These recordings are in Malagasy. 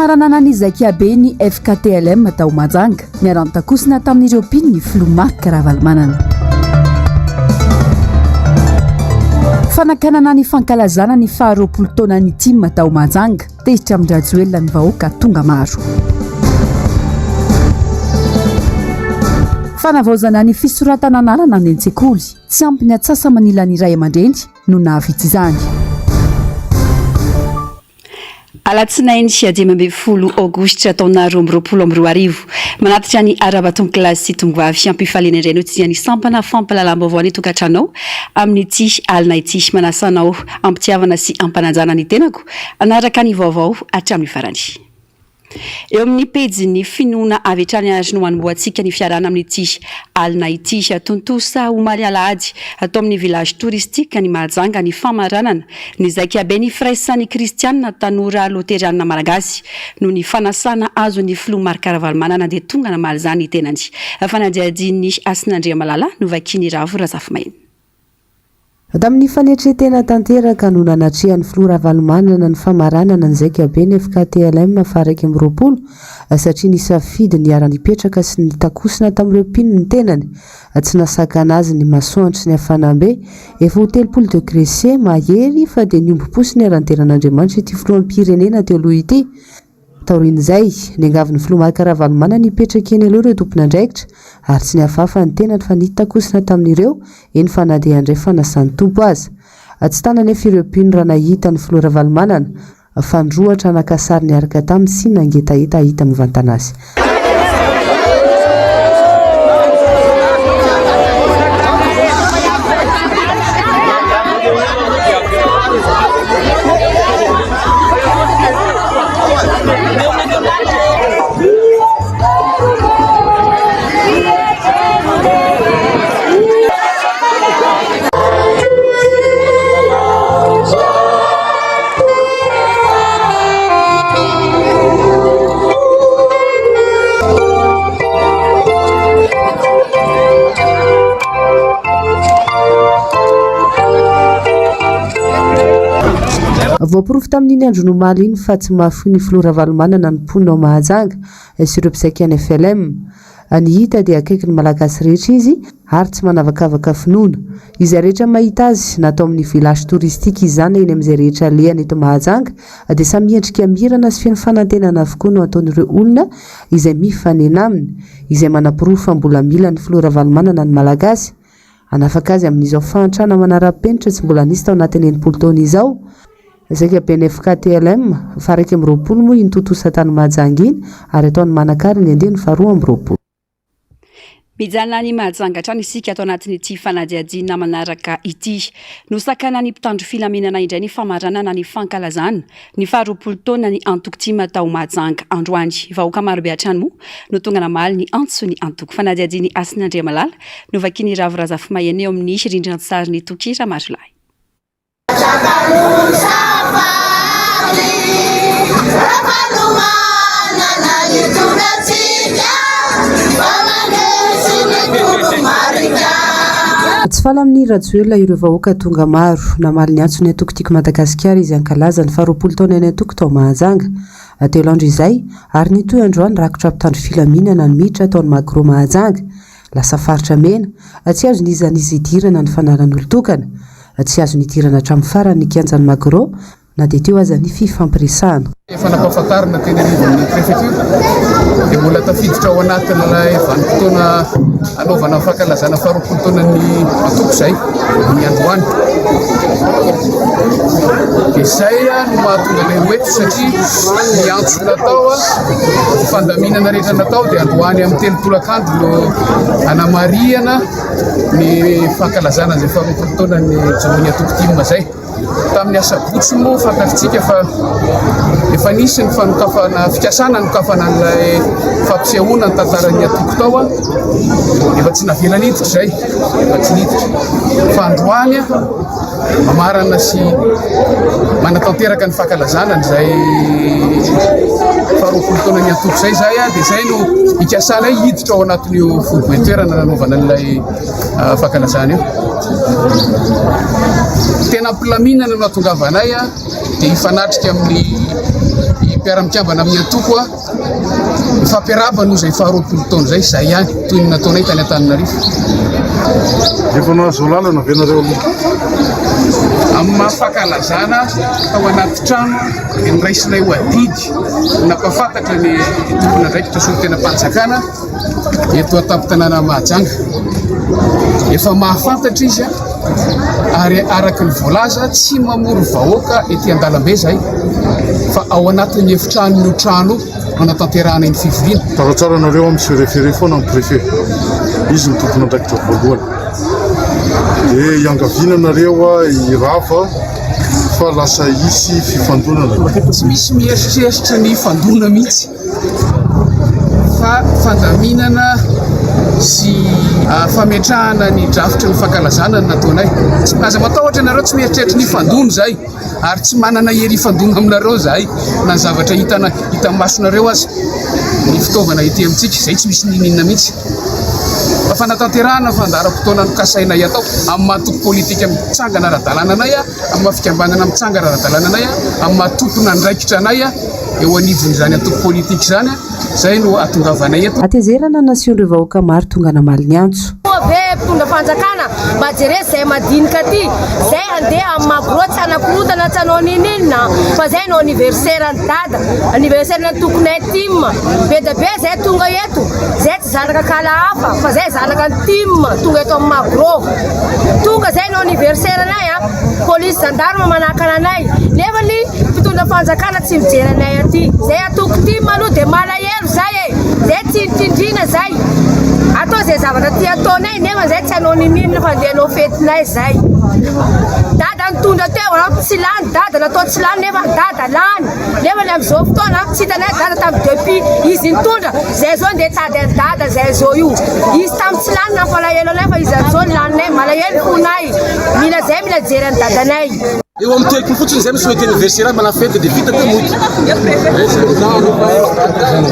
famaranana ny Zakiabe ny FKTLM tao Majanga miaran-takosina tamin'ireo mpino ny Flomark Ravalomanana. Fanakanana ny fankalazana ny faharoapolo taona ny team tao Majanga tezitra amin'ny rajoelona ny vahoaka tonga maro. Fanavaozana ny fisoratana anarana ny an-tsekoly tsy ampy ny atsasa manila ny ray aman-dreny no nahavita izany. Alatsinainy 10 Aogositra taona 2022 manatitra ny arabatongo kilasy sy tongovavy ampifaliana indray no tsy ny sampana fampalalam-baovao ny tokantranao amin'ny ity alina ity manasanao ampitiavana sy ampananjana ny tenako anaraka ny vaovao hatramin'ny farany. Eo amin'ny pejy ny finoana avy hatrany ary no manomboantsika ny fiarana amin'ity alina ity tontosa omaly alahady atao amin'ny village touristique ny Mahajanga ny famaranana ny Zakiabe ny fraisan'ny kristianina tanora loterianina malagasy no ny fanasana azo ny Flomark Ravalomanana dia tonga namaly zany tenany. Fanadihadin'ny Asinandriamalala no vakiny Ravo Razafimaina. Tamin'ny fanetretena tanteraka no nanatrehan'ny Flomark Ravalomanana ny famaranana ny Zakiabe ny FKTLM faraiky amby roapolo satria nisafidy ny ara-nipetraka sy ny takosina tamin'ireo mpino ny tenany tsy nasakana azy ny masoandro sy ny hafanambe efa ho 30 degré C mahery fa dia niombo-posy ny aranteran'Andriamanitra ity filoham-pirenena teo aloha ity. Taorin'izay niangavin'ny Flomark Ravalomanana nipetraka eny aloha ireo tompon'andraikitra ary tsy nihafafa ny tenany fa nitakosina tamin'ireo eny fa na dia andray fanasan'ny tompo azy. Tsy tana nefa ireo mpino raha nahita ny Flomark Ravalomanana fa ndroatra nakasary niaraka taminy sy nangetahita hita mivantana azy. Voaporofo tamin'iny andro nomaly iny fa tsy mahafoy ny Flomark Ravalomanana ny mponina ao Mahajanga sy ireo mpizaikany FLM. Ny hita dia akaiky ny malagasy rehetra izy ary tsy manavakavaka finoana. Izay rehetra mahita azy natao amin'ny village touristique izany eny amin'izay rehetra lehany eto Mahajanga dia samy endrika mirana sy feno fanantenana avokoa no ataon'ireo olona izay mifanena aminy izay manapirofo fa mbola mila ny Flomark Ravalomanana ny malagasy. Anafaka azy amin'izao fahantrana manara-penitra tsy mbola nisy tao anatin'ny 80 taona izao. Zakiabe ny FKTLM faraiky amby roapolo moa iny tontosa tany Mahajanga iny ary ataony manakary ny andeny faharoa amby roapolo. Mijanona ny Mahajanga hatrany isika atao anatin'ity fanadihadiana manaraka ity no sakana ny mpitandro filaminana indray ny famaranana ny fankalazana ny faharoapolo taona ny antokotima tao Mahajanga androany vahoaka marobe hatrany moa no tonga namaly ny antso ny antoko. Fanadihadiany Asinandriamalala no vakiny Ravo Razafimaina eo amin'ny rindran-tsary ny Tokira Marolahy. Tsy fala amin'ny rajoelona ireo vahoaka tonga maro namaly ny antso ny antoko Madagasikara izy ankalaza ny faharoapolo taona ny antoko tao Mahajanga. Telo andro izay ary nitoy androany rakotra mpitandro filaminana ny miditra ataon'ny Magro Mahajanga lasa faritra mena tsy azo nizanizy idirana ny fanaran'olon-tokana tsy azo nidirana hatramin'ny farany ny kianjan'ny Magro na dia teo aza ny fifampiresahana. Efa nampahafantarina teny anivon'ny préfecture dia mbola tafiditra ao anatin'ilay vanim-potoana anaovana fankalazana faharoapolo taona ny antoko izay ny androany. Dia izay no mahatonga ilay hoeto satria ny antso natao fandaminana rehetra natao dia androany amin'ny telopolakandro no anamariana ny fankalazana izay faharoapolo taona ny joroany antokotima izay. Tamin'ny asabotsy moa fantaritsika fa efa nisy ny fanokafana fikasana nokafana n'ilay fampisehoana ny tantaran'ny antoko tao efa tsy navela niditra izay efa tsy niditra fa androany mamarana sy manatanteraka ny fankalazana n'izay faharoapolo taona ny antoko izay dia izay no ikasana hiditra ao anatin'io foloboetoerana nanaovana n'ilay fankalazana io. Tena ampilaminana no ahatongavanay dia hifanatrika amin'ny mpiara-mikambana amin'ny antoko a mifampiaraba aloha zay faharoapolo taona zay zay ihany toy ny nataonay tany Antananarivo. Efa nahazo lalana ve nareo aloha? Amin'ny mahafankalazana tao anaty trano niraisinay ho adidy nampafantatra ny tompona ndraikitra so tena mpanjakana eto atapy-tanàna Mahajanga. Efa mahafantatra izy ary araky ny voalaza tsy mamory vahoaka ety an-dalambe zay fa ao anatin'ny efitrano trano manatanterahana iny fivoriana. Taratsara nareo amin'ny se référé foana amin'ny préfet, izy ny tompona ndraikitra voalohany. Dia iangaviana nareo irafa fa lasa isy fifandonana. Tsy misy mieritreritra ny fandona mihitsy fa fandaminana sy fametrahana ny drafitra ny fankalazana ny nataonay. Aza matahotra nareo tsy mieritreritra ny fandona zay ary tsy manana hery fandona aminareo zay na ny zavatra hita masonareo azy ny fitaovana ety amintsika zay tsy misy ninina mihitsy. Fa fanatanterahana fandaharam-potoana nokasainay atao amin'ny mahatoko politika mitsangana ara-dalàna anay amin'ny mahafikambanana mitsangana ara-dalàna anay amin'ny mahatopona ndraikitra anay eo anivon'izany antoko politika zany zay no atongavanay eto. Atezerana nasion'ireo vahoaka maro tonga namaly ny antso. Mpitondra fanjakana majere zay madinika ty zay andeha amin'ny magrotsy anakorotana tsy anao ninina fa zay no anniversaire ny dada anniversaire ny tokonay tim be da be zay tonga eto zay tsy zanaka kala hafa fa zay zanaka ny tim tonga eto amin'ny magro tonga zay no anniversaire anay police gendarme manakana anay nefa ny mpitondra fanjakana tsy mijery anay aty zay atoko tim aloha de malahelo zay zay tindrindrina zay atao zay zavatra ty ataonay nefa zay tsy anao ninina fa andehanao fetinay zay. Dada nitondra teo anao tsy lany dada natao tsy lany nefa dada lany nefa ny amin'izao fotoana tsy hitanay dada tamin'ny depuis izy nitondra zay zao ndeha tady any dada zay zao io izy tamin'ny tsy lany nampalahelo anay fa izy zao ny laninay malahelo fonay mila zay mila jery any dadanay. Eo amin'ny telopolo fotsiny zay misouhaité anniversaire mana fety dia vita te moty.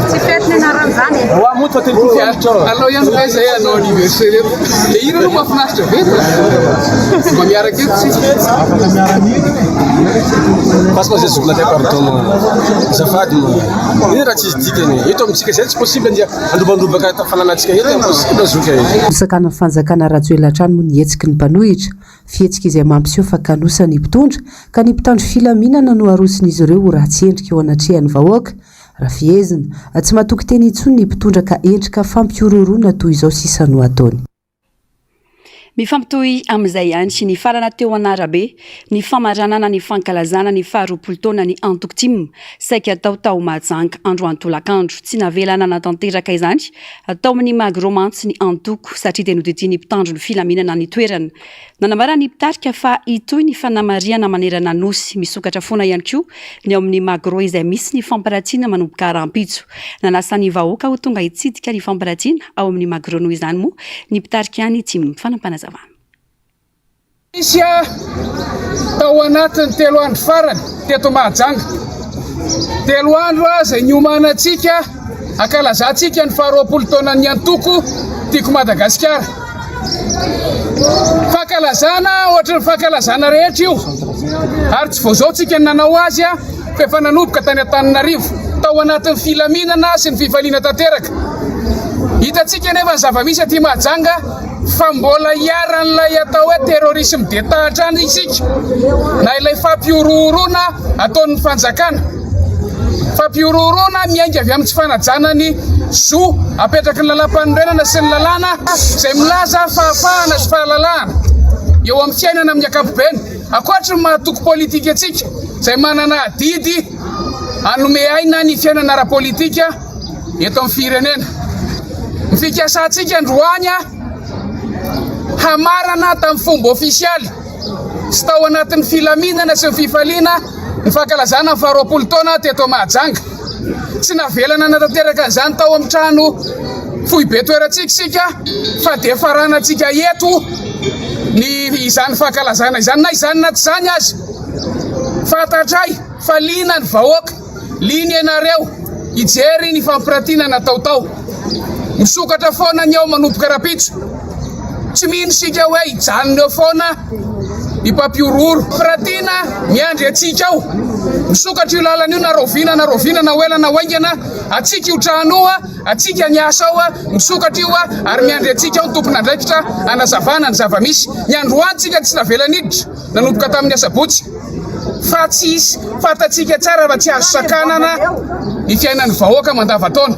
Tsy fety ny anarany zany e. Hoa moty fa telopolo fiaritra. Alao ihany fa zay anao anniversaire eto. Dia ino no mahafinaritra veta? Mba miaraka eto tsika. Parce que zay zokona tay pardon zafady iny raha tsy izy dikany eto amintsika zay tsy possible andia andobandobaka tafananantsika eto impossible azoka izy. Sakana ny fanjakana Rajoelina-trano moa nihetsiky ny mpanohitra fihetsika izay mampiseho fa kanosa ny mpitondra ka ny mpitandro filaminana no arosin'izy ireo ho ratsy endrika eo anatrehan'ny vahoaka raha fiezina tsy mahatoky teny intsony ny mpitondra ka endrika fampiororona toy izao sisa no ataony. Mifampitohy amin'izay ihany sy ny farana teo an'Arabe ny famaranana ny fankalazana ny faharoapolo taona ny antoko tim saika atao tao Mahajanga andro antolakandro tsy navelana natanteraka izany atao amin'ny magromantsy ny antoko satria tena hodidiny mpitandro ny filaminana ny toerana nanambara ny mpitarika fa itoy ny fanamariana manerana nosy misokatra foana ihany koa ny ao amin'ny magro izay misy ny fampiratina manomboka arampitso nanasa ny vahoaka ho tonga hitsidika ny fampiratina ao amin'ny magro noho izany moa ny mpitarika ihany tim fanampanazavana. Isy tao anatin'ny 3 andro farany teto Mahajanga. 3 andro zay niomanantsika ankalazantsika ny faharoapolo taonan'ny antoko tiako Madagasikara. Fankalazana ohatran'ny fankalazana rehetra io ary tsy vao zao tsika nanao azy fa efa nanomboka tany Antananarivo tao anatin'ny filaminana sy ny fifaliana tanteraka. Hitantsika nefa ny zava-misy aty Mahajanga fa mbola iaran'ilay atao hoe terrorisme détatrany isika na ilay fampiororona ataon'ny fanjakana. Fampiororona miainga avy amin'ny tsy fanajanany zo apetraky ny lalam-panorenana sy ny lalàna zay milaza fahafahana sy fahalalàna eo amin'ny fiainana amin'ny ankapobeny ankoatra ny mahatoko politika atsika zay manana adidy anome aina ny fiainana ara-politika eto amin'ny firenena. Ny fikasantsika androany hamarana tamin'ny fomba ofisialy sy tao anatin'ny filaminana sy ny fifaliana ny fankalazana ny faharoapolo taona teto Mahajanga. Tsy navelana natanteraka an'izany tao amin'ny trano foibe toerantsika sika fa dia faranantsika eto ny izany fankalazana izany na izany na tsy izany azy. Fantatray fa liana ny vahoaka, liny ianareo hijery ny fampiratina natao tao. Misokatra foana ny ao manomboka rapitso. Tsy mino sika hoe hijanona eo foana ny mpampiororo. Firatina miandry atsika ao misokatra io lalana io narovinana oelana oaingana atsika io tranoa atsika niasa ao misokatra io ary miandry atsika ao tompona andraikitra anazavana ny zava-misy ny androantsika tsy navelaniditra nanomboka tamin'ny asabotsy fa tsisy fatatsika tsara raha tsy azo sakanana ny fiainan'ny vahoaka mandavataona.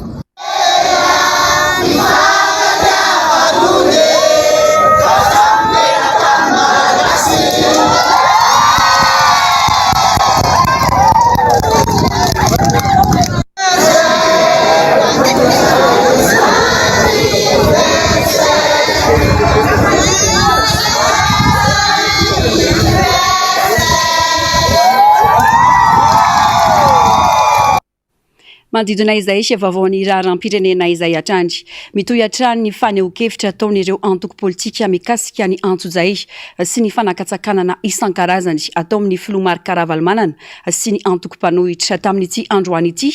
Manodidina izay sy vaovaon'ny raharam-pirenena izay atrandry mitohy hatrany ny fanehoan-kevitra ataon'ireo antoko politika mikasika ny antso izay sy ny fanakatsakanana isan-karazany atao amin'ny filoha Marc Ravalomanana sy ny antoko mpanohitra tamin'ity androany ity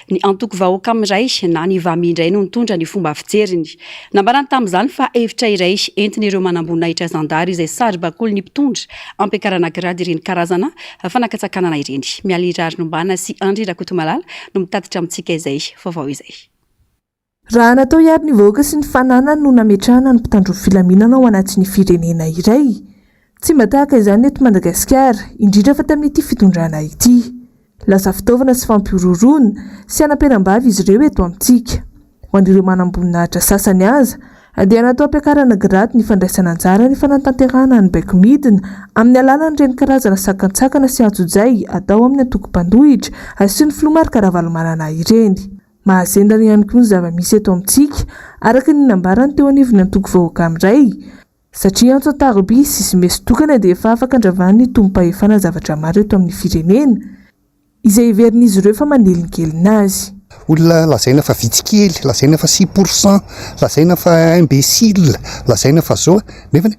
ny antoko vahoaka amin'iray na ny vahamiindray no nitondra ny fomba fijeriny nambarany tamin'izany fa hevitra iray entin'ireo manambonahitra zandary izay sary bakoly ny mpitondra ampiakarana grady ireny karazana fanakatsakanana ireny miala irary nombana sy Andry Rakotomalala no mitatitra tsika izay vaovao izay. Raha natao hiaro ny vahoaka sy ny fananana no nametrahana ny mpitandro filaminana ao anatin'ny firenena iray. Tsy mba tahaka izany eto Madagasikara, indrindra fa tamin'ity fitondrana ity. Lasa fitaovana sy fampiororoana sy anampianambavy izy ireo eto amintsika. Ho an'ireo manamboninahitra sasany aza, andeha natao ampiakarana grady ny fandraisana anjara ny fanatanterahana ny baiko midina amin'ny alalan'ireny karazana sakantsakana sy antsojay atao amin'ny antoko mpandohitra sy ny filoha Marc Ravalomanana ireny. Mahazendana ihany koa ny zava-misy eto amintsika araka ny nambarany teo anivon'ny antoko vahoaka amin'iray satria antso an-tariby sy mesy tokana dia efa afaka andravan'ny tompam-pahefana zavatra maro eto amin'ny firenena izay iverin'izy ireo fa manelinkelina azy. Olona lazaina fa vitsikely, lazaina fa 6%, lazaina fa imbécile, lazaina fa zao nefa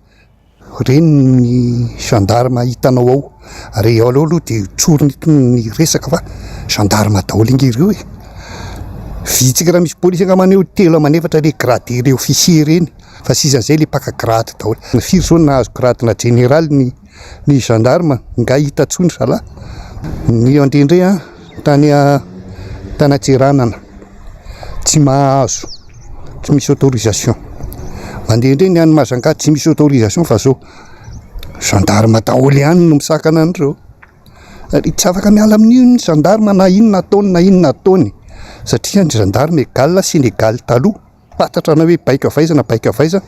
reny ny gendarme hitanao ao ary ao aloha dia tsorony ny resaka fa gendarme daholo ireo vitsika raha misy polisy angamane telo amanefatra le grade ireo officier reny fa sizan'izay le paka grade daholo ny firy zao nahazo grade na général ny gendarme nga hitantsony zala ny andrendray tany Antsiranana tsy mahazo tsy misy autorisation mandehandre ny any Majunga tsy misy autorisation fa zao gendarme daholo ihany no misakana an'ireo tsy afaka miala amin'io ny gendarme na inona taony satria ny gendarme égal sy inégal taloha patatra na hoe baika avaiza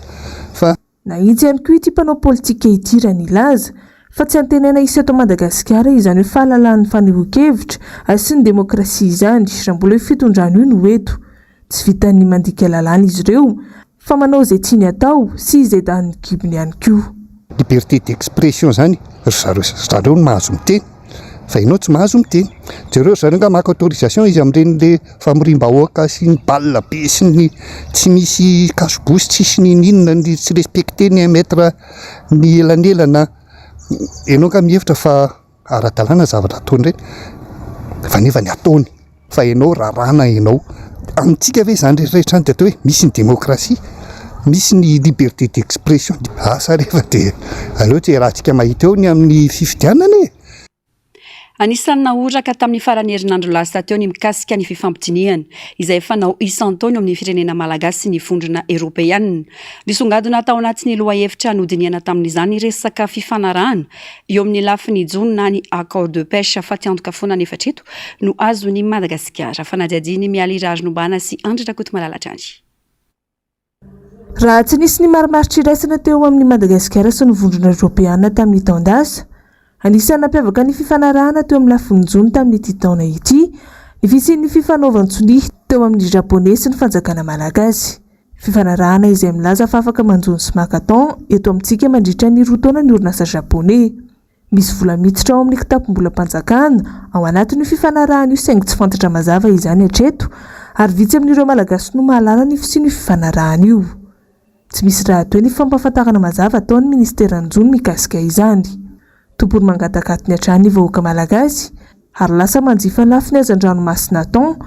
fa na izy ihany koa ity mpanao politika ity raha nilaza fa tsy antenena isa eto Madagasikara izany hoe fahalalan'ny fanehoan-kevitra sy ny demokrasia izany raha mbola hoe fitondrano io no eto tsy vitany mandika lalàna izy ireo fa manao izay tiany atao sy izay dan'ny gibony ihany koa. Liberté d'expression zany zareo no mahazo miteny fa ianao tsy mahazo miteny zareo nga maka autorisation izy amin'ireny le famorim-bahoaka sy ny balle be sy ny tsy misy kasobosy tsisy ny inona ny tsy respecté ny 1 mètre ny elanelana ianao ka mihevitra fa ara-dalàna zavatra ataony ireny fa nefa ny ataony fa ianao rarana ianao amintsika ve izany rehetra ny atao hoe misy ny démocratie misy ny liberté d'expression asa rehefa dia aleo tsy raha tsika mahita eo ny amin'ny fifidianana Anisan'ny naoraka tamin'ny farany herinandro lasa teo ny mikasika ny fifampidinihana izay fanao isan-taona amin'ny firenena malagasy ny vondrona Europeanina. Nisongadina tao anatin'ny loha hevitra nodinihana tamin'izany resaka fifanarahana eo amin'ny lafiny jona na ny accord de pêche faty antoka foana nefa treto no azon'ny Madagasikara. Fanadiadiny miala irary nombana sy Andry Rakotomalala Trandry. Raha tsy nisy ny marimaritra iraisana teo amin'ny Madagasikara sy ny vondrona Europeanina tamin'ny taondasa, anisan'ny nampiavaka ny fifanarahana teo amin'ny lafiny jona tamin'ity taona ity, ny fisian'ny fifanaovan-tsolihy teo amin'ny Japoney sy ny fanjakana malagasy. Fifanarahana izay milaza fa afaka manjony sy makaton eto amintsika mandritra ny 2 taona ny orinasa Japoney. Misy vola miditra ao amin'ny kitapom-bola mpanjakana ao anatin'ny fifanarahana io saingy tsy fantatra mazava izany hatreto, ary vitsy amin'ireo malagasy no mahalala ny fisian'io fifanarahana io. Tsy misy raha toy ny fampahafantarana mazava ataon'ny ministeran'ny jona mikasika izany. Tompony mangatakaty ny hatrany vahoaka malagasy ary lasa manjifa lafiny hazan-dranomasina taon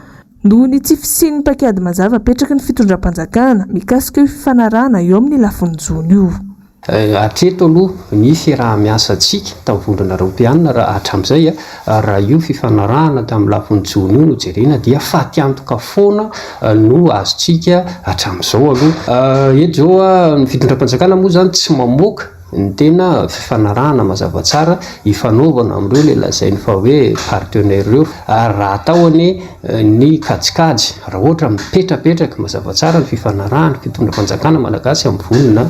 noho ny tsy fisian'ny pakiady mazava petraky ny fitondram-panjakana mikasika io fifanarahana eo amin'ny lafiny jona io. Atreto aloha ny fiaraha-miasantsika tamin'ny vondrona Europeana raha hatramin'izay raha io fifanarahana tamin'ny lafiny jona io no jerena dia faty-antoka foana no azontsika hatramin'izao aloha. Eto zao ny fitondram-panjakana moa zany tsy mamoaka ny tena fifanarahana mazava tsara ifanaovana amin'ireo le lazainy fa hoe partenaire reo raha ataony ny kajikajy raha ohatra mipetrapetraka mazava tsara ny fifanarahana fitondram-panjakana malagasy amin'ny vonona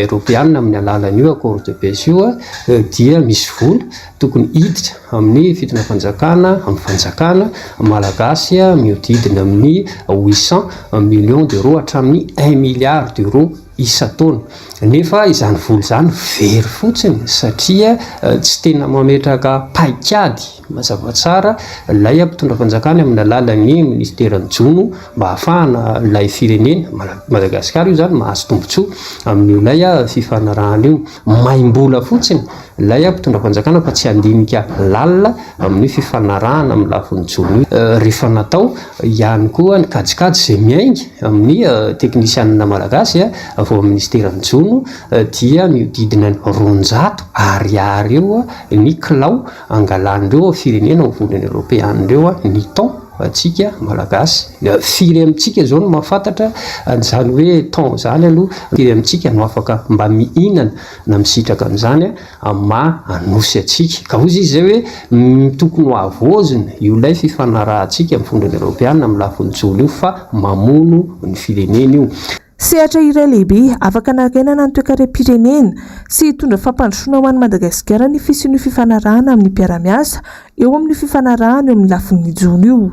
Europeana amin'ny alalan'io accord de paix io dia misy vola tokony hiditra amin'ny fitondram-panjakana amin'ny fanjakana malagasy miodidina amin'ny 800 millions d'euros hatramin'ny 1 milliard d'euros isa-taona. Nefa izany vola izany very fotsiny satria tsy tena mametraka paikady mazava tsara ilay mpitondram-panjakana amin'ny alalan'ny ministeran'ny jono mba ahafahana ilay firenena Madagasikara io zany mahazo tombotsoa amin'ilay fifanarahana io. Maimbola fotsiny ilay mpitondram-panjakana fa tsy handinika lalina amin'ny fifanarahana amin'ny lafiny jono io. Rehefa natao ihany koa ny kajikajy izay miainga amin'ny teknisianina malagasy vao ministeran'ny jono dia miodidina 200 ariary eo ny kilao angalan'ireo firenena amin'ny vonona European'ireo ny temps atsika malagasy. Firy amintsika zao no mahafantatra an'izany hoe temps zany aloha firy amintsika no afaka mba mihinana na misitraka an'izany ma anosy atsika ka ozy izy zay hoe tokony ho avozina io lay fifanarahantsika amin'ny vonona Europeana amin'ny lafiny jona io fa mamono ny firenena io. Sehatra iray lehibe afaka nakainana ny toe-karem-pirenena sy hitondra fampandrosoana ho an'i Madagasikara ny fisian'io fifanarahana amin'ny mpiara-miasa eo amin'ny fifanarahana eo amin'ny lafin'ny jona io.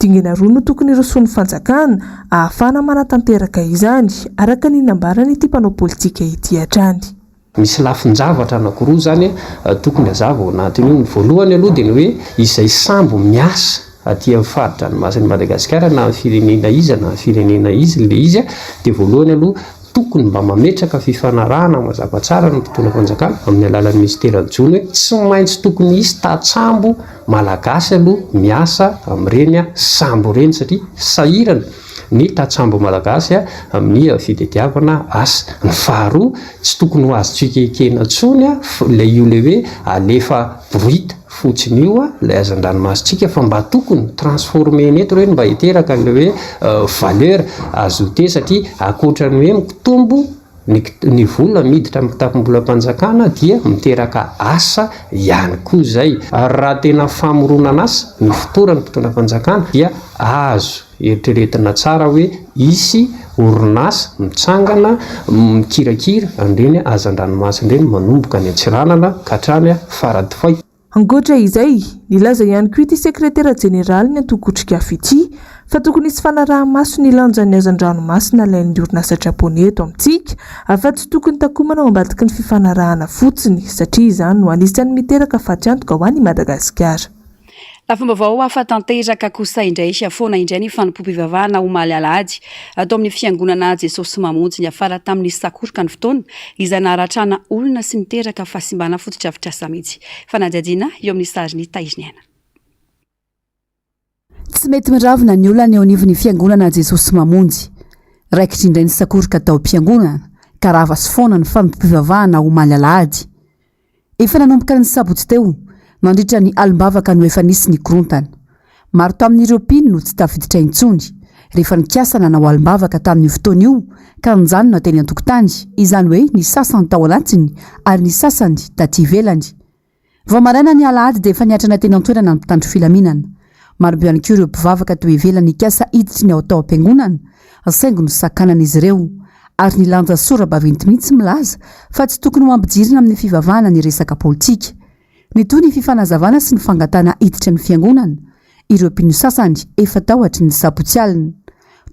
Dingana roa no tokony rosoan'ny fanjakana ahafahana manatanteraka izany araka ny nambarany ity mpanao politika ity hatrany. Misy lafin-javatra anankiroa zany tokony hazava ao anatin'io. Ny voalohany aloha dia ny hoe izay sambo miasa aty amin'ny faritra ranomasin'i Madagasikara na firenena iza na firenena izy le izy dia voalohany aloha tokony mba mametraka fifanarahana mazava tsara ny mpitondram-panjakana amin'ny alalan'ny ministeran'ny jono hoe tsy maintsy tokony hisy tatsambo malagasy aloha miasa amin'ireny sambo ireny satria sahirana ny tatsambo malagasy amin'ny fitadiavana asa. Ny faharoa tsy tokony ho azontsika ekena intsony ilay io le hoe alefa bruita fotsiny io ilay hazan-dranomasitsika fa mba tokony transformena eto ireny mba hiteraka n'ilay hoe valeur ajoute satria akoatra ny hoe mikitombo ny vola miditra amin'ny kitapom-bolam-panjakana dia miteraka asa ihany koa zay. Raha tena famoronana asa ny fotoran'ny mpitondram-panjakana dia azo eritreretina tsara hoe isy orinasa mitsangana mikirakira an'ireny hazan-dranomasina ireny manomboka ny Antsiranana ka hatrany Faradofay. Angoatra izay, nilaza ihany koa ity sekretera jeneraly ny Antokotrika ity fa tokony hisy fanaraha-maso ny lanjan'ny hazan-dranomasina lain'ny orinasa Japone eto amintsika afa tsy tokony takomana ao ambadiky ny fifanarahana fotsiny satria izany no anisan'ny miteraka faty-antoka ho an'i Madagasikara. Lafombaovao afa-tanteraka kosa indray foana indray ny fanompom-pivavahana omaly alahady atao amin'ny fiangonana Jesosy mamonjy ny afara tamin'ny sakoroka ny fotoana izay naharatrana olona sy niteraka fahasimbana fototra-avitrasa mihitsy. Fanadihadiana eo amin'ny sariny Taiziniana. Tsy mety miravina ny olona ny eo anivon'ny fiangonana Jesosy mamonjy. Raikitra indray ny sakoroka tao am-piangonana ka rava sy foana ny fanompom-pivavahana omaly alahady. Efa nanomboka ny sabotsy teo mandritra ny alimbavaka no efa nisy ny korontana. Maro tamin'ireo mpino no tsy tafiditra intsony rehefa nikasana nanao alimbavaka tamin'ny fotoana io ka nijanona teny an-tokotany izany hoe ny sasany tao anatiny ary ny sasany taty ivelany. Vao maraina ny alahady dia efa niatrana teny an-toerana ny mpitandro filaminana. Maro be ihany koa ireo mpivavaka teo ivelany nikasa hiditry ny ao tao am-piangonana saingy no sakanan'izy ireo ary ny lanja sora-baventy mihitsy milaza fa tsy tokony ho ambijirina amin'ny fivavahana ny resaka politika. Ny toy ny fifanazavana sy ny fangatana hiditra ny fiangonana, ireo mpino sasany efa tahotra ny sabotsy alina.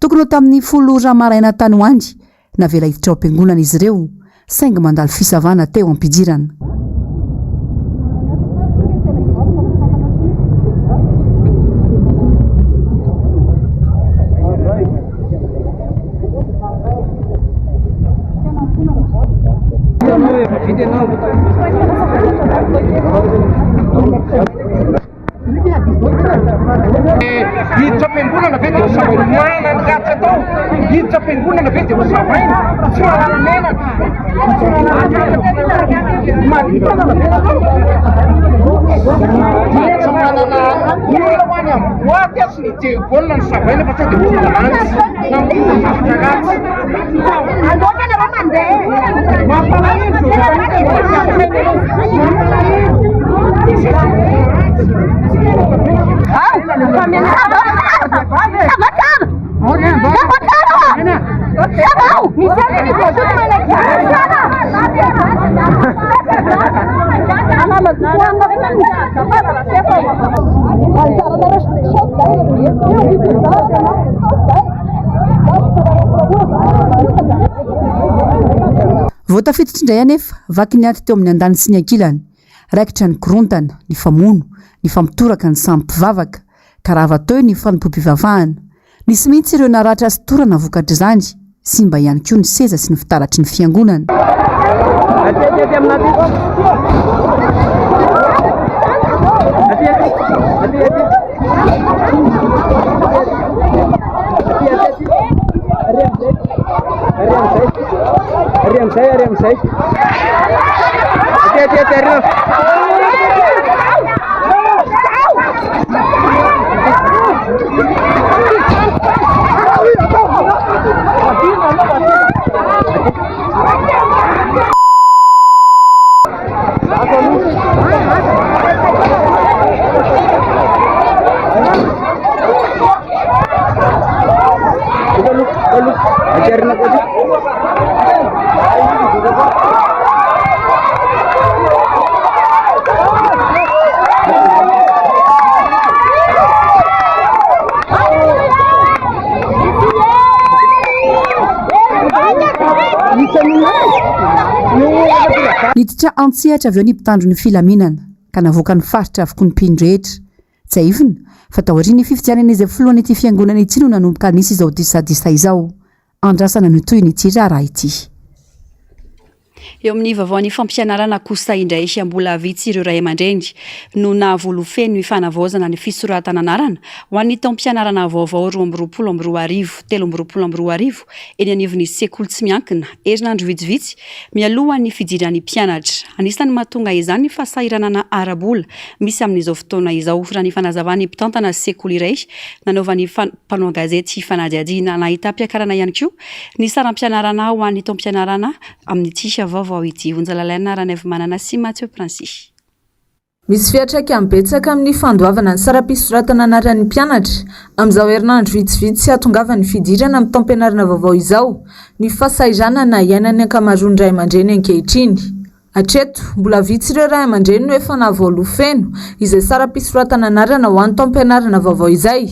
Tokony ho tamin'ny 10 ramaraina tany ho andy navela hiditra ao am-piangonana izy ireo saingy mandalo fisavana teo am-pidirana. Hiditra am-piangonana ve dia ho savana ny ratsy atao? Hiditra am-piangonana ve dia ho savaina? Tsy manana menaka. voatafiditra indray anefa vaky ny aty teo amin'ny andany sy ny ankilany raikitra ny korontana ny famono ny fampitoraka ny sampivavaka ka raha vatao ny fanompom-pivavahana nisy mihitsy ireo naratra sy torana vokatra izany sy mba ihany koa ny seza sy ny fitaratry ny fiangonana niditra antsehatra avy eo ny mpitandro ny filaminana ka navoaka ny faritra avokoa ny mpindrehetra tsy aivina fa taoriany fifidianana izay filoany ity fiangonana ity no nanomboka nisy izao disadisa izao andrasana ny toy ny ity raharaha ity eo amin'ny vavaon'ny fampianarana kosa indray mbola vitsy ireo ray aman-dreny no navolofeno ifanavaozana ny fisoratana anarana ho an'ny taom-pianarana vaovao 2024 eny anivon'ny sekoly tsy miankina herinandro vitsivitsy mialohan'ny fidiran'ny mpianatra anisan'ny mahatonga izany ny fahasahiranana arabola misy amin'izao fotoana izao raha ny fanazavany mpitantana sekoly iray nanaovan'ny mpanao gazety fanadiadiana nahita mpiakarana ihany koa ny saram-pianarana ho an'ny taom-pianarana amin'ity vaovao ity onjalalaina ranevy manana sy Mathieu Prancy. Misy fiatraika betsaka amin'ny fandoavana ny saram-pisoratana anaran'ny mpianatra amin'izao herinandro vitsivitsy hatongavany fidirana amin'ny taom-pianarana vaovao izao ny fahasahiranana iainan'ny ankamaroan'ny ray aman-dreny ankehitriny. Hatreto mbola vitsy ireo ray aman-dreny no efa navoalofeno izay saram-pisoratana anarana ho an'ny taom-pianarana vaovao izay.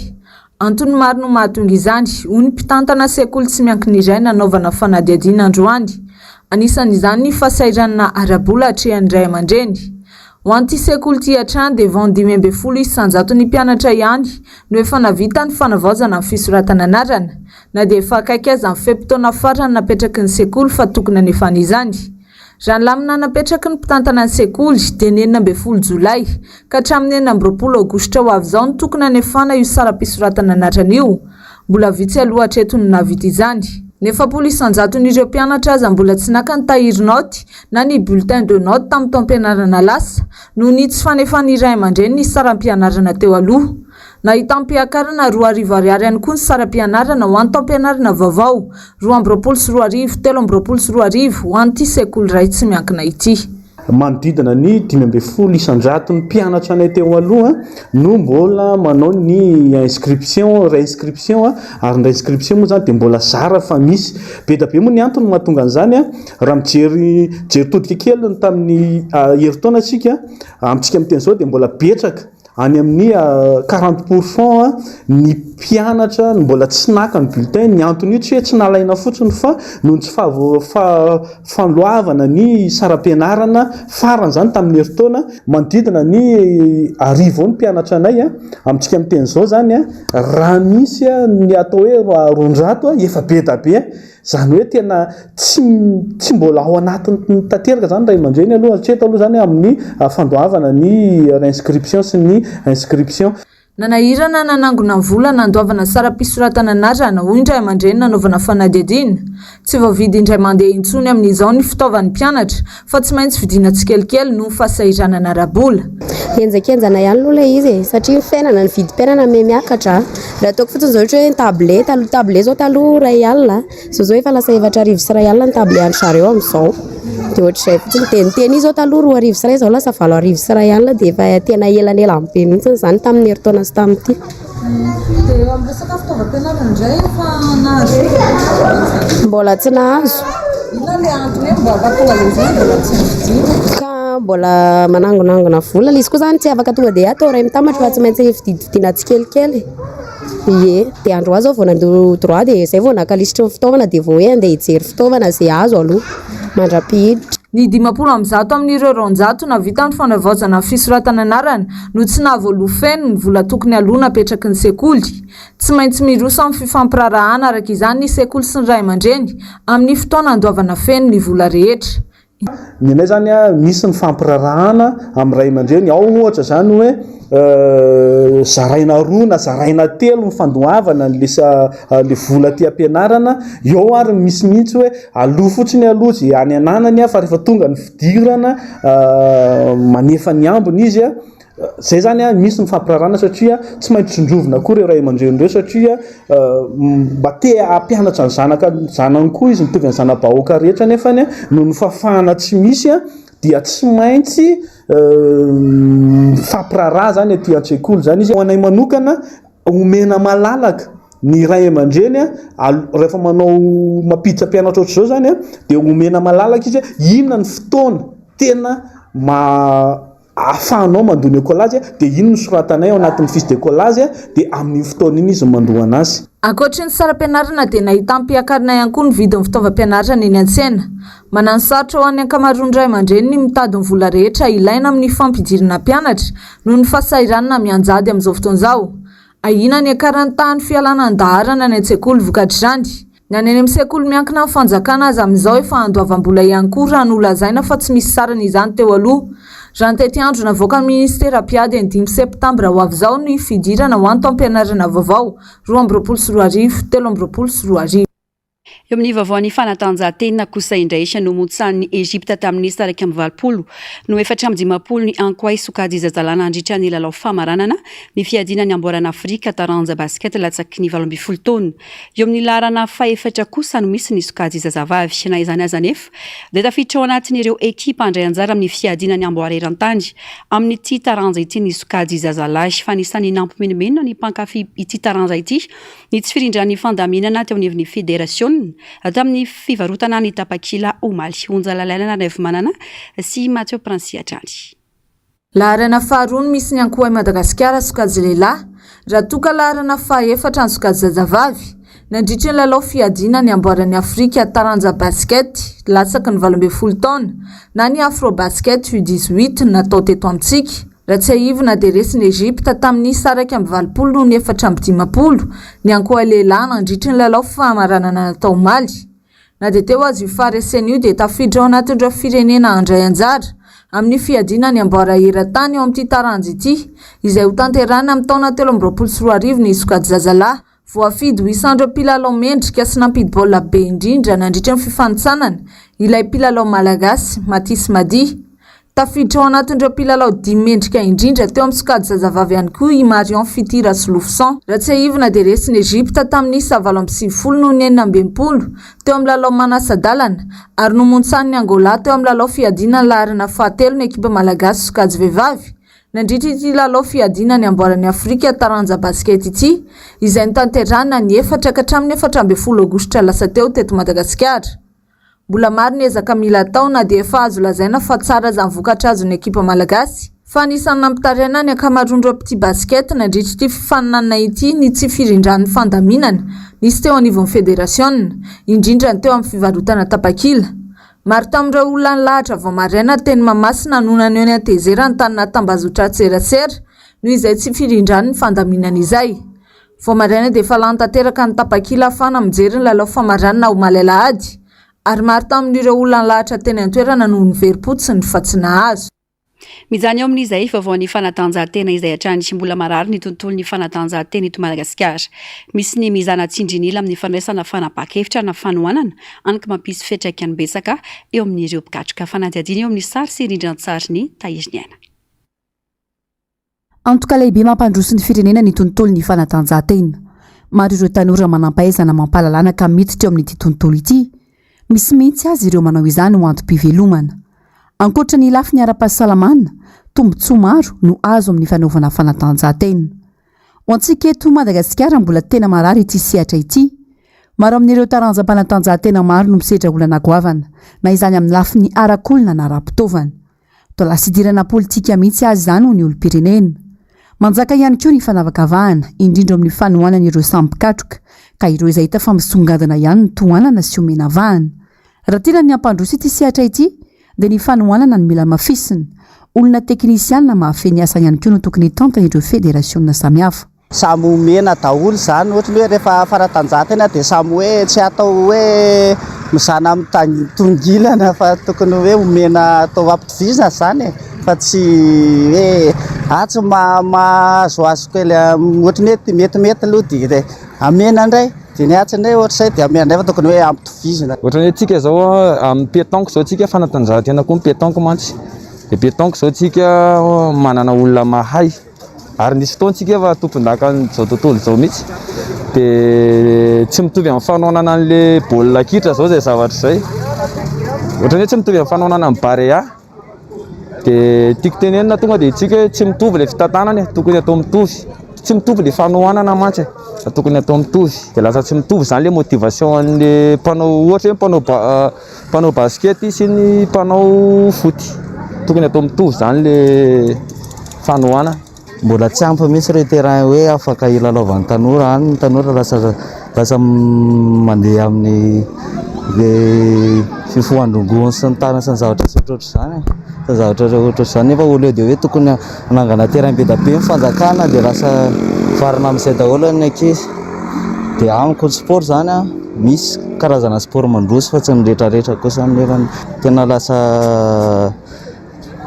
Antony maro no mahatonga izany hoy ny mpitantana sekoly tsy miankina iray nanaovana fanadihadiana androany. Anisan'izany ny fahasahiranana arabola hatrehan'ny ray aman-dreny. Ho an'ity sekoly ity hatrany dia 25,000 isanjaton'ny mpianatra ihany no efa navita ny fanavaozana amin'ny fisoratana anarana na dia efa akaiky aza amin'ny fehim-potoana farany napetraky ny sekoly fa tokony anefana izany. Raha ny lamina napetraky ny mpitantana ny sekoly dia 19 Jolay ka hatramin'ny 20 Aogositra ho avy izao no tokony anefana io saram-pisoratana anarana io. Mbola vitsy aloha hatreto no navita izany. Nefa isanjaton'ireo mpianatra aza mbola tsy naka ny tahiry noty na ny bulletin de note tamin'ny taom-pianarana lasa noho ny tsy fanefan'ny ray aman-dreny ny saram-pianarana teo aloha. Nahita mpiakarana 2,000 ariary ihany koa ny saram-pianarana ho an'ny taom-pianarana vaovao 2,2,4 3,2,4 ho an'ity sekoly iray tsy miankina ity. Manodidina ny 15,000 isanjaton'ny mpianatra anay teo aloha no mbola manao ny inscription réinscription ary ny inscription moa zany dia mbola zara fa misy be da be moa ny antony mahatonga an'izany raha mijery todika kely tamin'ny heritaona atsika amintsika amin'ny teny izao dia mbola betsaka any amin'ny 40% ny mpianatra mbola tsy naka ny bulletin. Ny antony io tsy hoe tsy nalaina fotsiny fa noho tsy fanloavana ny saram-pianarana farany zany tamin'ny heritaona manodidina ny 1,000 ny mpianatra anay amintsika amin'ny teny izao zany raha misy ny atao hoe 200 efa be da be zany hoe tena tsy mbola ao anatin'ny tanteraka zany ray aman-dreny aloha hatreto aloha zany amin'ny fandoavana ny réinscription sy ny inscription. nanahirana nanangona vola nandoavana sara-pisoratana anarana hoy indray aman-dreny nanaovana fanadihadiana tsy voavidy indray mandeha intsony amin'izao ny fitaovan'ny mpianatra fa tsy maintsy vidiana tsikelikely no fahasahiranana arabola enjakenjana ihany aloha ilay izy satria fiainana ny vidim-piainana miakatra raha ataoko fotsiny zao ohatra hoe tablet tablet zao taloha ray alina zao efa lasa 4 sy ray alina ny tablet any zareo amin'izao dia ohatr'izay fotsiny teniteny izao taloha 4 sy ray zao lasa 4 sy ray alina dia efa tena elanela amin'ny be mihitsy zany tamin'ny heritaona sy tamin'ity. Dia amin'ny resaka fitaovam-pianarana indray efa nahazo mbola tsy nahazo inona ilay antony hoe mba ahatonga ilay izany mbola tsy vidiana ka mbola manangonangona vola izy koa zany tsy afaka tonga dia atao ray mitambatra fa tsy maintsy vidividiana tsikelikely ie dia andro azy ao vao nandeha droit dia izay vao nakalisitra ny fitaovana dia vao hoe andeha hijery fitaovana izay azo aloha mandra-pihiditra. Ny 50% amin'ireo 200 navita amin'ny fanavaozana fisoratana anarana no tsy nahavoaloha feno ny vola tokony aloha napetraky ny sekoly. Tsy maintsy miroso amin'ny fifampirarahana araka izany ny sekoly sy ny ray aman-dreny amin'ny fotoana andoavana feno ny vola rehetra. Ny anay zany misy ny fampirarahana amin'ny ray aman-dreny ao ohatra zany hoe zaraina 2 na zaraina 3 ny fandoavana le vola ty ampianarana eo ary misy mihitsy hoe aloha fotsiny aloha any ananany fa rehefa tonga ny fidirana manefa ny ambiny izy zay zany misy ny fampirarahana satria tsy maintsy tsondrovina koa ireo ray aman-dreny ireo satria mba te ampianatra ny zanany koa izy mitovy ny zana-bahoaka rehetra nefany no ny fafahana tsy misy dia tsy maintsy fampiraraha zany aty an-tsekoly zany izy anay manokana omena malalaka ny ray aman-dreny rehefa manao mapiditra mpianatra ohatr'izao zany dia omena malalaka izy inona ny fotoana tena ahafahanao mandony ekolazy dia ino ny soratanay ao anatin'ny fiche de collage dia amin'ny fotoana iny izy mandoana azy. Ankoatry ny saram-pianarana dia nahita mpiakarinay ihany koa ny vidin'ny fitaovam-pianarana eny an-tsena. Manano sarotra ho an'ny ankamaroan'ny ray aman-dreny ny mitady ny vola rehetra ilaina amin'ny fampidirana mpianatra noho ny fahasahiranana mianjady amin'izao fotoana izao. Ahina ny akarantahan'ny fialana an-daharana ny an-tsekoly vokatr'izany. Ny any amin'ny sekoly miankina amin'ny fanjakana azy amin'izao efa andoavam-bola ihany koa raha nolazaina fa tsy misy sarana izany teo aloha. Raha ny tety andro navoaka ny ministera mpiady ny 5 septambra ho avy izao ny fidirana ho an'ny taom-pianarana vaovao 2024 2024. Eo amin'ny vaovaon'ny fanatanjahantena kosa indray namontsan'ny Egypta tamin'ny 20 no 410 ny ankoay sokajy zazalahy nandritra ny lalao famaranana ny fiadina ny amboarana Afrika taranja basket latsaky ny 12 taona. Eo amin'ny laharana faha-4 kosa no misy ny sokajy zazavavy na izany aza nefa dia tafiditra ao anatin'ireo ekipa andray anjara amin'ny fiadina ny amboareran-tany amin'ity taranja ity ny sokajy zazalahy fa nisan'ny nampimenimena ny mpankafy ity taranja ity ny tsy firindran'ny fandaminana teo amin'ny federasiona tamin'ny fivarotana ny Tapakila Omaly onjalalaina na manana sy Mathieu Prince Atrany. Laharana faharoa misy ny ankoay Madagasikara sokajy lehilahy raha toka laharana faha-4 ny sokajy zazavavy nandritra ny lalao fiadina ny amboaran'ny Afrika taranja basket latsaky ny 12 taona na ny Afro Basket U18 natao teto amintsika. Raha tsy ahivina dia resin'ny Egypta tamin'ny 20 noho ny 450 ny ankoay lehilahy nandritra ny lalao famaranana natao Omaly. Na dia teo azy io fahareseny io dia tafiditra ao anatin'ireo firenena andray anjara amin'ny fiadina ny amboara eran-tany ao amin'ity taranja ity izay ho tanterana amin'ny taona 2024 ny sokajy zazalahy. Voafidy ho isan'ireo mpilalao mendrika sy nampidy baolina be indrindra nandritra ny fifanitsanana ilay mpilalao malagasy Matisy Mady. Tafiditra ao anatin'ireo mpilalao 10 mendrika indrindra teo amin'ny sokajy zazavavy ihany koa i Marion Fitira Solofsan. Raha tsy ahivina dia resin'ny Egypta tamin'ny 27 noho ny 19 teo amin'ny lalao manasadalana ary nomontsany Angola teo amin'ny lalao fiadina ny laharana fahatelo ny ekipa malagasy sokajy vehivavy. Nandritra ity lalao fiadina ny amboaran'ny Afrika taranja basket ity izay nitanterana ny 4 ka hatramin'ny 14 aogositra lasa teo teto Madagasikara. Mbola maro ny ezaka mila atao na dia efa azo lazaina fa tsara izany vokatra azon'ny ekipa malagasy. Fa anisan'ny nampitaraina ny ankamaroan'ireo mpitia basket nandritra ity fifaninana ity ny tsy firindran'ny fandaminana nisy teo anivon'ny federasiona indrindra ny teo amin'ny fivarotana Tapakila. Maro tamin'ireo olona nilahatra vao maraina teny Mamasina nonany eo ny antezera ny tanina tambazotra tserasera noho izay tsy firindran'ny fandaminana izay. Vao maraina dia efa lany tanteraka ny Tapakila afana mijery ny lalao famaranana Omaly Alahady. Ary maro tamin'ireo olona nilahatra teny an-toerana noho ny verim-potsiny fa tsy nahazo. Mijany eo amin'izay vaovaon'ny fanatanjahantena izay hatrany sy mbola marary ny tontolo ny fanatanjahantena eto Madagasikara. Misy ny mizana tsindrinila amin'ny fandraisana fanapakevitra na fanohanana anka mampisy fiantraikany betsaka eo amin'ireo mpikatroka. Fanadihadiana eo amin'ny sary sy rindran-tsary ny Tahirziniana. Antoka lehibe mampandroso ny firenena ny tontolo ny fanatanjahantena. Maro ireo tanora manampahaizana mampalalana ka miditra eo amin'ity tontolo ity. Misy mihitsy azy ireo manao izany ho antom-pivelomana. Ankoatra ny lafiny ara-pahasalamana, tombotsoa maro no azo amin'ny fanaovana fanatanjahantena. Ho antsika eto Madagasikara mbola tena marary ity sehatra ity. Maro amin'ireo taranjam-panatanjahantena maro no misedra olana goavana, na izany amin'ny lafiny arakolona na ara-pitaovana. Tolasidirana politika mihitsy azy izany ho ny olom-pirenena. Manjaka ihany koa ny fanavakavahana, indrindra amin'ny fanohanana ireo sampikatroka, ka ireo izay hita fa misongadina ihany ny tohanana sy omena vahana. Raha tena ny ampandroso ity sehatra ity, dia ny fanohanana ny mila mafisina. Olona teknisiana mahafeny asa ihany koa no tokony tantana ireo federasiona samihafa. Samy omena daholo zany, ohatra hoe rehefa fanatanjahantena dia samy hoe tsy atao hoe mizana amin'ny tongilana fa tokony hoe omena atao ampitovizana zany fa tsy hoe atsy mahazoazo kely ohatra hoe mety aloha dia amena indray dia ny atsy indray ohatra izay dia amena indray fa tokony hoe ampitovizana. Ohatra hoe tsika zao amin'ny pétanque zao tsika fanatanjahantena koa pétanque mantsy. Dia pétanque zao tsika manana olona mahay. Ary nisy fotoantsika efa tompon-daka izao tontolo izao mihitsy dia tsy mitovy amin'ny fanohanana an'ilay baolina kitra zao izay zavatra izay. Ohatra hoe tsy mitovy amin'ny fanohanana amin'ny barea dia tiako tenenina tonga dia tsika tsy mitovy ilay fitantanany, tokony atao mitovy. Tsy mitovy ilay fanohanana mantsy, tokony atao mitovy. Dia lasa tsy mitovy izany ilay motivation an'ilay mpanao, ohatra hoe mpanao basket sy ny mpanao foot. Tokony atao mitovy izany ilay fanohanana. Mbola tsy ampy mihitsy ireo terrain hoe afaka ilalaovan'ny tanora, any ny tanora lasa mandeha amin'ny fifohandongony sy ny tariny sy ny zavatra sy ohatroatra izany. Sy zavatra ohatroatra izany nefa au lieu dia hoe tokony hanangana terrain be da be mifanjakana dia lasa varina amin'izay daholo ny ankizy. Dia amiko ny sport zany misy karazana sport mandroso fa tsy ny rehetrarehetra kosa nefa tena lasa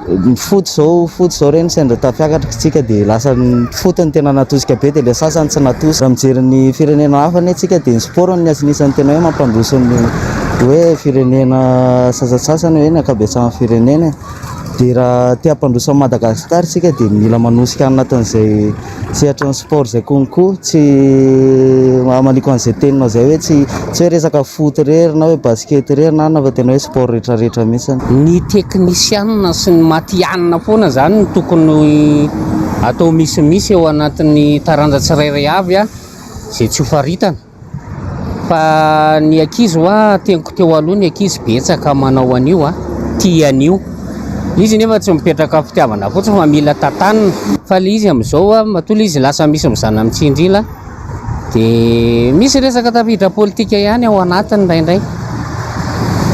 ny foot zao reny sendra tafiakatra tsika dia lasa ny foot ny tena natosika be dia ilay sasany tsy natosika. Raha mijery ny firenena hafa ny tsika dia ny sport ny asinisan'ny tena hoe mampandroso ny hoe firenena sasasasany hoe ny ankabetsahan'ny firenena. Dia raha tia hampandroso amin'ny Madagasikara tsika dia mila manosika anatin'izay sehatra ny sport izay konko, tsy maliko an'izay teninao izay hoe tsy hoe resaka foot rery na hoe basket rery na fa tena hoe sport rehetrarehetra mihitsy. Ny teknisianina sy ny matianina foana zany no tokony atao misimisy eo anatin'ny taranja tsirairay avy izay tsy ho faritana. Fa ny ankizy tenko teo aloha ny ankizy betsaka manao an'io tia an'io. Izy nefa tsy mipetraka fitiavana fotsiny fa mila tantanina. Fa ilay izy amin'izao matola izy lasa misy mizana mitsindrila dia misy resaka tafiditra politika ihany ao anatiny indraindray.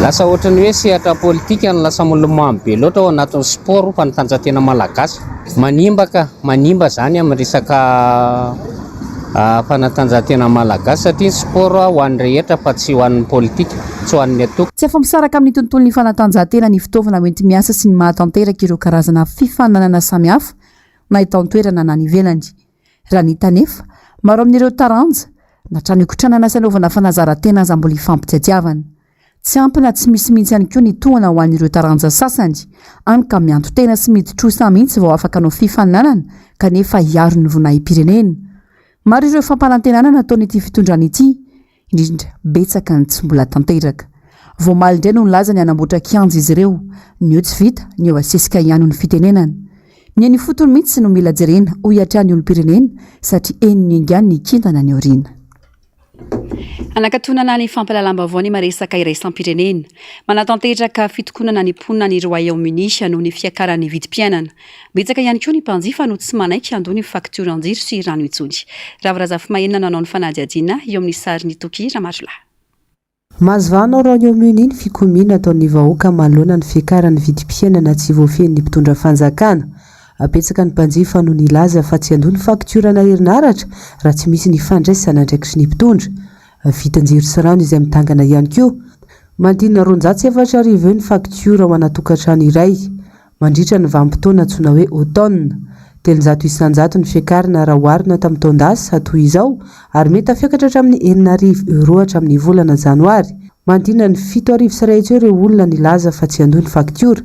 Lasa ohatrany hoe sehatra politika no lasa milomano be loatra ao anatin'ny sport fanatanjahantena malagasy. Manimba zany amin'ny resaka fanatanjahantena malagasy satria sport ho an'ny rehetra fa tsy ho an'ny politika, tsy ho an'ny atoko. Tsy afa-misaraka amin'ny tontolon'ny fanatanjahantena ny fitaovana mety miasa sy ny mahatanteraka ireo karazana fifananana samihafa na hitan-toerana na nivelany. Raha ny tanefa, maro amin'ireo taranja na trano ikotranana sy anaovana fanazarantena aza mbola hifampitiatiavana. Tsy ampina tsy misy mihitsy ihany koa ny tohana ho an'ireo taranja sasany, any ka mianto tena sy miditra mihitsy vao afaka hanao fifananana kanefa hiaro ny vonaim-pirenena. Maro ireo fampanantenana nataon'ity fitondrana ity, indrindra betsaka ny tsy mbola tanteraka. Vao maly indray no nilaza ny hanamboatra kianja izy ireo, ny eo tsy vita, ny eo asesika ihany ny fitenenana. Ny any fotony mihitsy no mila jerena ho hiatrany olom-pirenena satria eny ny ingany ny kintana ny aoriana. Anakatonana ny fampalalam-baovao ny maresaka iraisam-pirenena. Manatanteraka fitokonana ny mponina ny Royaume-Uni noho ny fiakaran'ny vidim-piainana. Betsaka ihany koa ny mpanjifa no tsy manaiky handony ny faktura-njiro sy rano itsony. Ravirazafy mahenana nanao ny fanadihadiana eo amin'ny sarin'ny Toki Ramarola. Mazvana ao Royaume-Uni ny fikomiana ataon'ny vahoaka manoloana ny fiakaran'ny vidim-piainana tsy voafehin'ny mpitondra fanjakana. Apetsaka ny mpanjifa no nilaza fa tsy handony faktura na herinaratra raha tsy misy ny fandraisana ndraiky sy ny mpitondra. Vitan-jiro sy rano izay mitangana ihany koa. Mandinina 270 ny faktura ho anatokantrano iray. mandritra ny vanim-potoana antsoina hoe automne. 300 isanjato ny fiakarana raha oharina tamin'ny taondasy hatoy izao ary mety afiakatra hatramin'ny 9,000 € hatramin'ny volana janoary. Manodidina ny 7,000 ireo olona nilaza fa tsy andohy ny faktiora.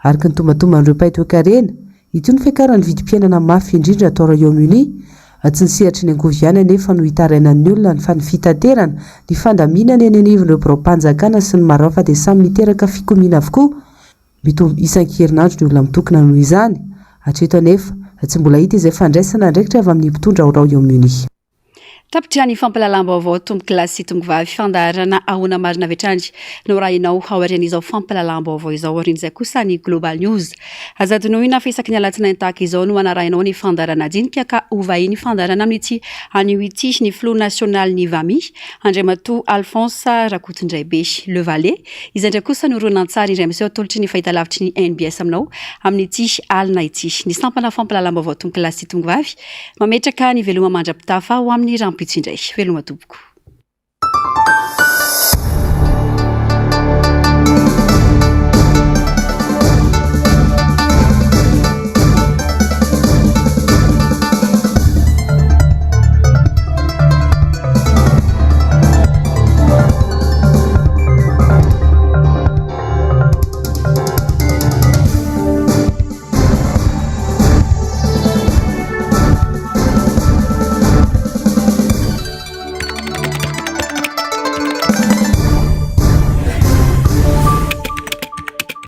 Araka ny tombatomban'ireo mpaitoekarena, ity ny fiakarana vidim-piainana mafy indrindra atao Royaume-Uni. Tsy nisihatry ny angoviana nefa no hitarainan'ny olona ny fitaterana, ny fandaminana eny anivon'ireo biraom-panjakana sy ny maro hafa dia samy miteraka fikomiana avokoa. Mitombo isan-kerinandro ny olona mitokana noho izany. Hatreto anefa tsy mbola hita izay fandraisana andraikitra avy amin'ny mpitondra ao Royaume-Uni. Tapitry fampalalam-baovao tomboky lasy tongova fifandarana ahona marina vetrandry no rainao haorian'izao fampalalam-baovao izao orin'izay kosa ny Global News. Azadinoina fa isaky ny alatsinainy tahaka izao no anarainao ny fandarana dinika ka ovahiny fandarana amin'ity anio ity ny Flot National ny Vamy Andriamatoa Alphonse Rakotondraibe Le Valais izay ndray kosa no ronan-tsary indray miseho atolotry ny fahitalavitry ny NBS aminao amin'ity alina ity ny sampana fampalalam-baovao tomboky lasy tongova mametraka ny veloma mandrapitafa ho amin'ny pitindray veloma toboko.